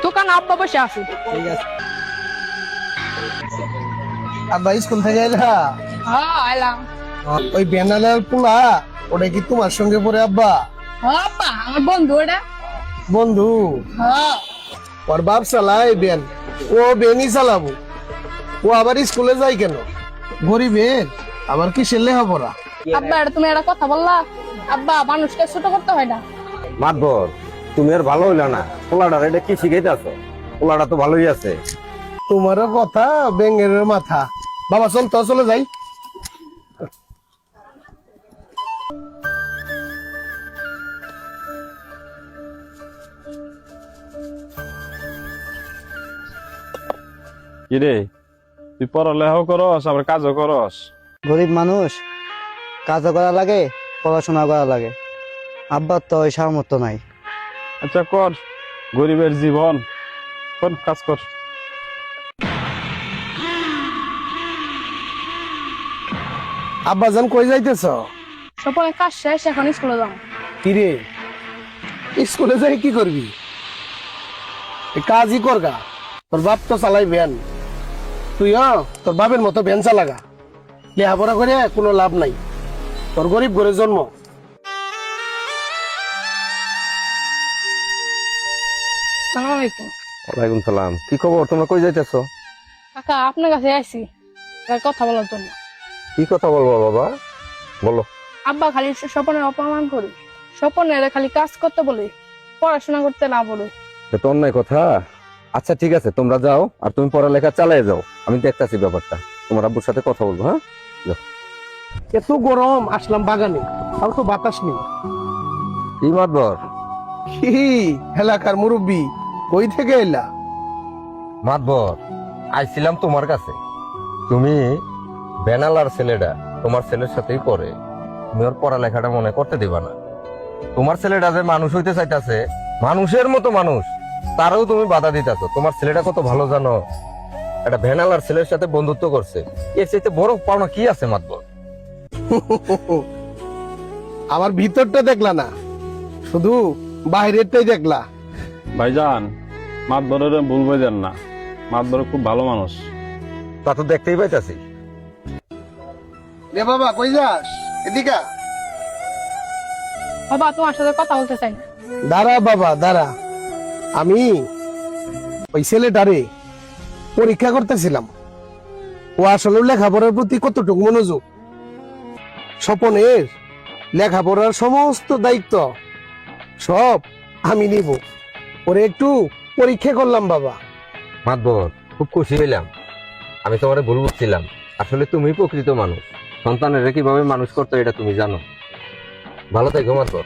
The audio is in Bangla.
দোকান আব্বা বসে আছে। ঠিক আছে। আব্বা স্কুল থেকে এলা? হ্যাঁ এলাম। ওই বেনালার পোলা ওটা কি তোমার সঙ্গে পড়ে আব্বা? হ্যাঁ আব্বা আমার বন্ধু ওটা। বন্ধু? হ্যাঁ ওর বাপ চালায় বেন, ও বেনই চালাবো। ও আবার স্কুলে যায় কেন? গরিবের আবার কি ছেলে হবরা? আব্বা এটা তুমি একটা কথা বললা। আব্বা মানুষকে ছোট করতে হয় না। মাতবর তুমি আর ভালো হইলা না, পোলাটার এটা কি শিখাইতেছ? পোলাটা তো ভালোই আছে। তোমারও কথা বেঙ্গের মাথা। বাবা চল তো চলে যাই। কিরে তুই পড়ালেখাও করস আবার কাজও করস? গরিব মানুষ, কাজও করা লাগে, পড়াশোনা করা লাগে। আব্বার তো ওই সামর্থ্য নাই। আচ্ছা কর, গরিবের জীবন, কর কাজ কর। আব্বা জান কই যাইতেছ? স্বপনের কাজ শেষ, এখন স্কুলে যাও। কিরে স্কুলে যাই কি করবি? কাজই করগা, তোর বাপ তো চালাই ভ্যান, তুইও তোর বাপের মতো ভ্যান চালাগা। লেখাপড়া করে কোনো লাভ নাই, তোর গরিব ঘরে জন্ম। সালাম আলাইকুম। ওয়ালাইকুম সালাম। কি খবর, তোমরা কই যাইতেছো? কাকা আপনার কাছে আইছি একটা কথা বলার জন্য। কি কথা বলবো বাবা, বলো। আব্বা খালি স্বপনের অপমান করি, স্বপনের খালি কাজ করতে বলি, পড়াশোনা করতে না বলে। এটা তো অন্যায় কথা। আচ্ছা ঠিক আছে, তোমরা যাও আর তুমি পড়ালেখা চালিয়ে যাও, আমি দেখতাছি ব্যাপারটা। তোমার আব্বুর সাথে কথা বলবো। হ্যাঁ যাও। এত গরম, আসলাম বাগানে, তাও তো বাতাস নেই। কি মাতবর? কি এলাকার মুরব্বী, কই থেকে এলা? মাতবর আইছিলাম তোমার কাছে। তুমি বেনালার ছেলেটা তোমার ছেলের সাথেই পড়ে, তুমি ওর পড়ালেখাটা মনে করতে দিবা না। তোমার ছেলেটা যে মানুষ হইতে চাইতেছে, মানুষের মতো মানুষ, তারও তুমি বাধা দিতেছো। তোমার ছেলেটা কত ভালো জানো, একটা ভেনালার ছেলের সাথে বন্ধুত্ব করছে। এর চাইতে বড় পাওনা কি আছে মাতবর? আমার ভিতরটা দেখলা না, শুধু বাইরেরটাই দেখলা। ভাইজান মাতবরের ভুল বুঝেন না, মাতবর খুব ভালো মানুষ। তা তো দেখতেই পাইতাছি। রে বাবা কই যাস? এদিকে আ। বাবা তোমার সাথে কথা বলতে চাই না। দাঁড়া বাবা দাঁড়া, আমি ওই ছেলেটারে পরীক্ষা করতেছিলাম, ও আসলে লেখাপড়ার প্রতি কতটুকু মনোযোগ। স্বপনের লেখাপড়ার সমস্ত দায়িত্ব সব আমি নিব, ওরে একটু পরীক্ষা করলাম বাবা। মাতবর খুব খুশি হইলাম। আমি তোমারে ভুল বুঝছিলাম, আসলে তুমি প্রকৃত মানুষ। সন্তানের কিভাবে মানুষ করতে এটা তুমি জানো। ভালো থেকো মাতবর।